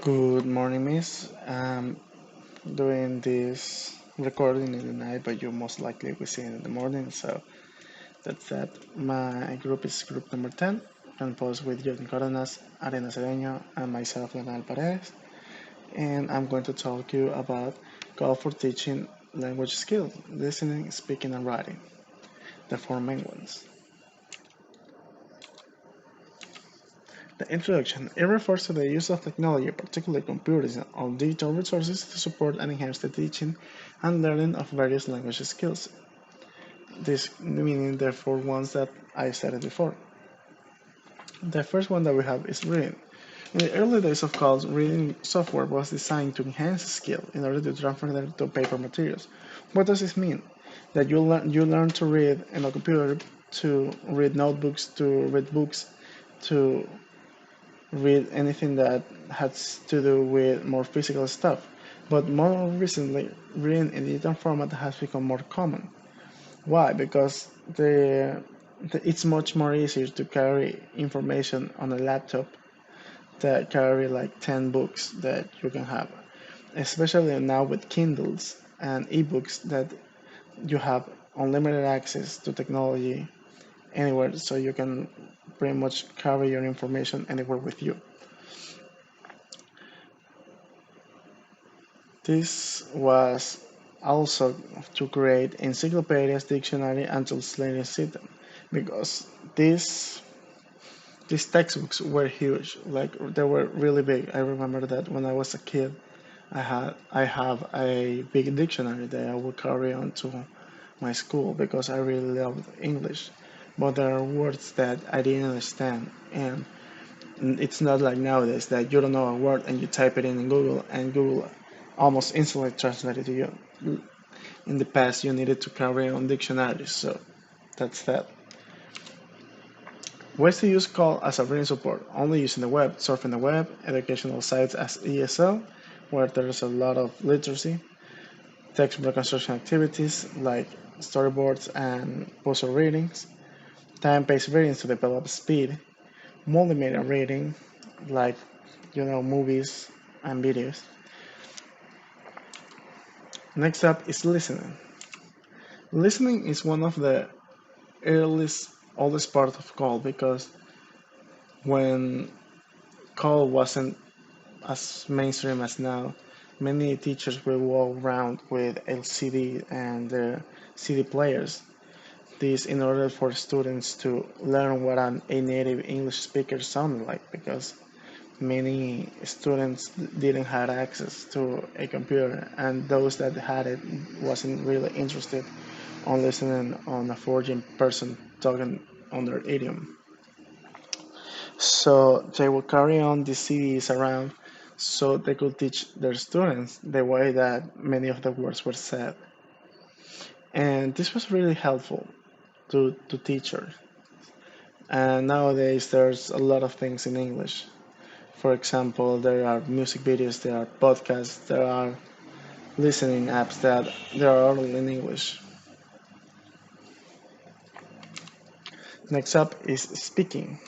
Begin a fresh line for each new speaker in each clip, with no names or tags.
Good morning, Miss. I'm doing this recording in the night, but you most likely will see it in the morning. So that's that. My group is group number 10, composed with Jordan Coronas, Arena Cedeño, and myself, Leonel Paredes. And I'm going to talk to you about Call for Teaching Language Skills, listening, speaking, and writing, the four main ones. The introduction. It refers to the use of technology, particularly computers or digital resources, to support and enhance the teaching and learning of various language skills. This meaning the four ones that I stated before. The first one that we have is reading. In the early days of calls, reading software was designed to enhance skill in order to transfer them to paper materials. What does this mean? That you learn to read in a computer, to read notebooks, to read books, to read anything that has to do with more physical stuff. But more recently, reading in digital format has become more common. Why? Because it's much more easier to carry information on a laptop that carry like 10 books that you can have. Especially now with Kindles and ebooks that you have unlimited access to technology anywhere, so you can pretty much carry your information anywhere with you. This was also to create encyclopedias, dictionary, and translating system because these textbooks were huge. Like they were really big. I remember that when I was a kid, I have a big dictionary that I would carry on to my school because I really loved English. But there are words that I didn't understand, and it's not like nowadays that you don't know a word and you type it in Google and Google almost instantly translates it to you. In the past, you needed to carry on dictionaries, so that's that. Ways to use call as a reading support: only using the web, surfing the web, educational sites as ESL, where there's a lot of literacy, text reconstruction activities like storyboards and puzzle readings, time-based readings to develop speed, multimedia reading like movies and videos. Next up is listening. Listening is one of the oldest part of call because when call wasn't as mainstream as now, many teachers will walk around with LCD and CD players. This in order for students to learn what a native English speaker sounded like because many students didn't have access to a computer and those that had it wasn't really interested on listening on a foreign person talking on their idiom. So they would carry on the CDs around so they could teach their students the way that many of the words were said. And this was really helpful to teachers. And nowadays there's a lot of things in English. For example, there are music videos, there are podcasts, there are listening apps that they are all in English. Next up is speaking.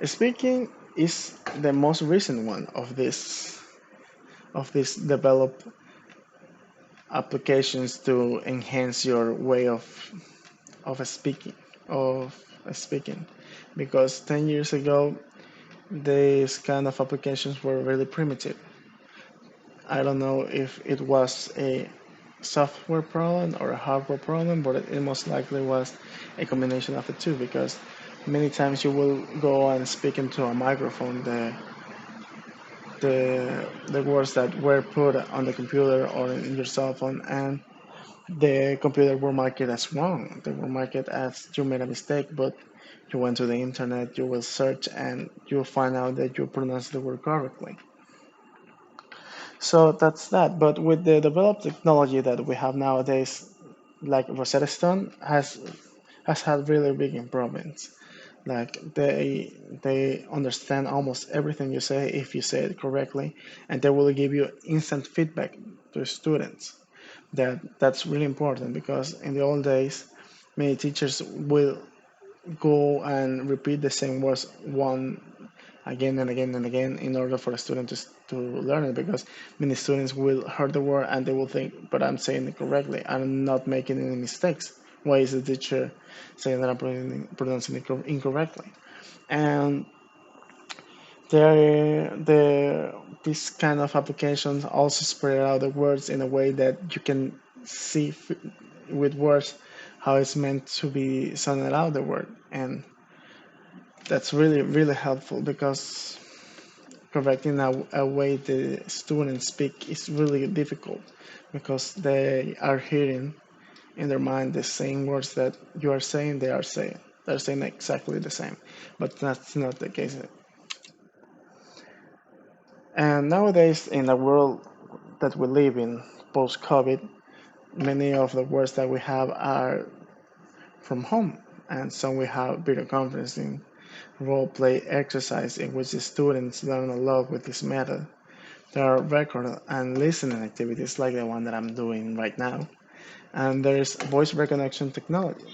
Speaking is the most recent one of this developed applications to enhance your way of speaking of speaking because 10 years ago these kind of applications were really primitive. I don't know if it was a software problem or a hardware problem, but it most likely was a combination of the two because many times you will go and speak into a microphone the words that were put on the computer or in your cell phone, and the computer will mark it as wrong. They will mark it as you made a mistake, but you went to the internet, you will search, and you'll find out that you pronounced the word correctly. So that's that. But with the developed technology that we have nowadays, like Rosetta Stone has had really big improvements. Like they understand almost everything you say if you say it correctly, and they will give you instant feedback to students. That's really important because in the old days, many teachers will go and repeat the same words again and again and again in order for a student to learn it, because many students will hear the word and they will think, but I'm saying it correctly, I'm not making any mistakes. Why is the teacher saying that I'm pronouncing it incorrectly? And these kind of applications also spread out the words in a way that you can see with words how it's meant to be sounded out the word, and that's really helpful because correcting a way the students speak is really difficult because they are hearing in their mind the same words that you are saying they're saying exactly the same, but that's not the case. And nowadays, in the world that we live in post COVID, many of the words that we have are from home, and some we have video conferencing, role play exercise in which the students learn a lot with this method. There are record and listening activities like the one that I'm doing right now, and there's voice recognition technology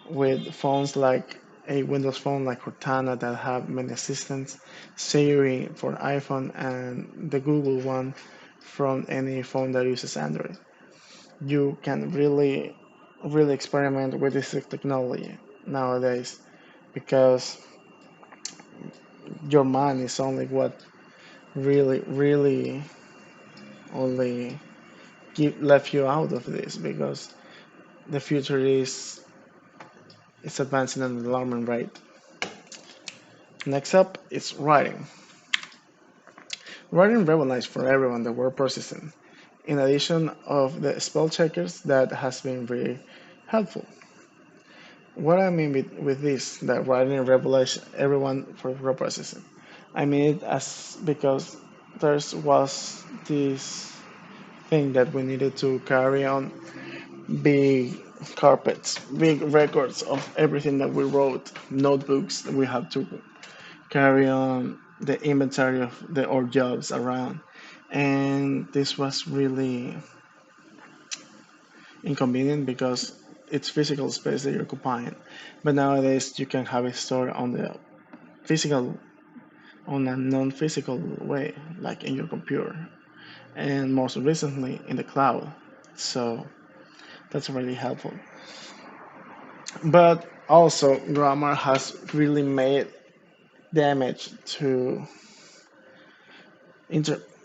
with phones like a Windows phone like Cortana that have many assistants, Siri for iPhone, and the Google one from any phone that uses Android. You can really experiment with this technology nowadays because your mind is only what really only left you out of this, because the future is advancing at an alarming rate. Next up is writing. Writing revolutionized for everyone the word processing. In addition of the spell checkers, that has been very helpful. What I mean with this, that writing revolutionized everyone for word processing, I mean it as because there was this thing that we needed to carry on big carpets, big records of everything that we wrote, notebooks that we have to carry on the inventory of our jobs around. And this was really inconvenient because it's physical space that you're occupying. But nowadays you can have it stored on the physical, on a non-physical way, like in your computer, and most recently in the cloud. So that's really helpful. But also, grammar has really made damage to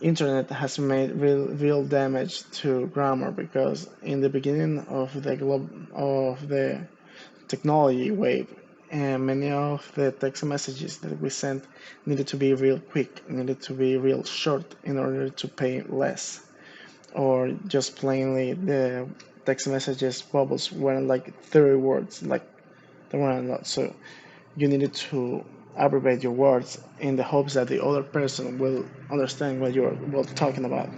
internet has made real damage to grammar, because in the beginning of the technology wave, and many of the text messages that we sent needed to be real quick, needed to be real short in order to pay less, or just plainly the text messages bubbles weren't like 30 words, like they weren't a lot. So you needed to abbreviate your words in the hopes that the other person will understand what you're talking about.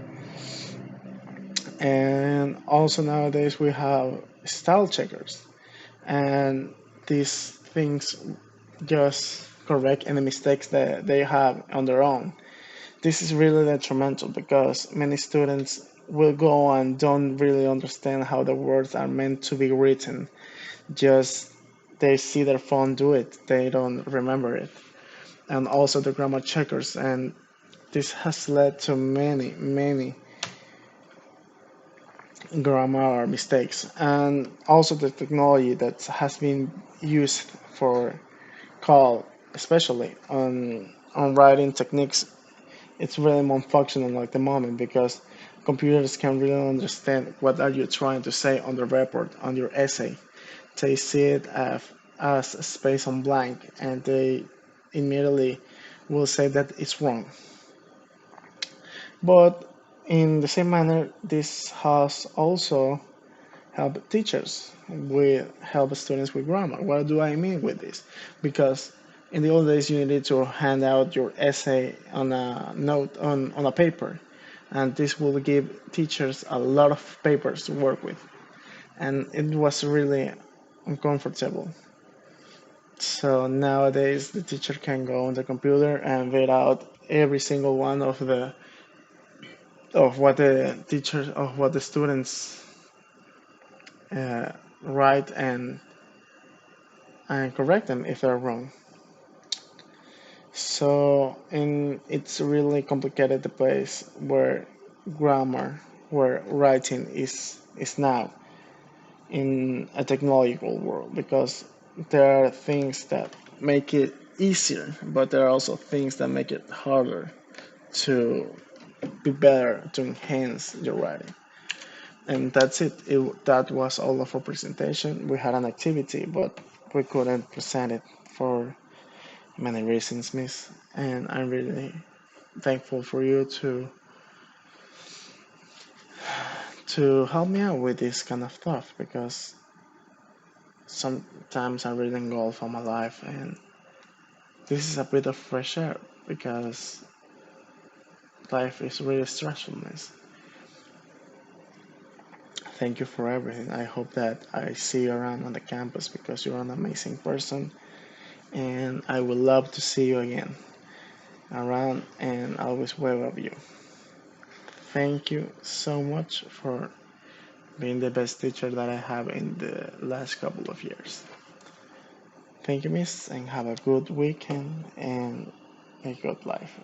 And also nowadays we have style checkers, and these things just correct any mistakes that they have on their own. This is really detrimental because many students will go and don't really understand how the words are meant to be written. Just they see their phone do it, they don't remember it. And also the grammar checkers, and this has led to many grammar mistakes. And also the technology that has been used for call, especially on writing techniques, it's really non-functional at the moment because computers can really understand what are you trying to say on the report, on your essay. They see it as a space on blank, and they immediately will say that it's wrong. But in the same manner, this has also helped teachers with help students with grammar. What do I mean with this? Because in the old days, you needed to hand out your essay on a note on a paper, and this will give teachers a lot of papers to work with, and it was really uncomfortable. So nowadays, the teacher can go on the computer and read out every single one of what the students uh, write, and correct them if they're wrong. So, and it's really complicated the place where grammar, where writing is now in a technological world, because there are things that make it easier, but there are also things that make it harder to be better, to enhance your writing. And that's it. That was all of our presentation. We had an activity, but we couldn't present it for many reasons, Miss. And I'm really thankful for you to help me out with this kind of stuff, because sometimes I really engulf on my life, and this is a bit of fresh air, because life is really stressful, Miss. Thank you for everything. I hope that I see you around on the campus, because you're an amazing person, and I would love to see you again around and always wave of you. Thank you so much for being the best teacher that I have in the last couple of years. Thank you, Miss, and have a good weekend and a good life.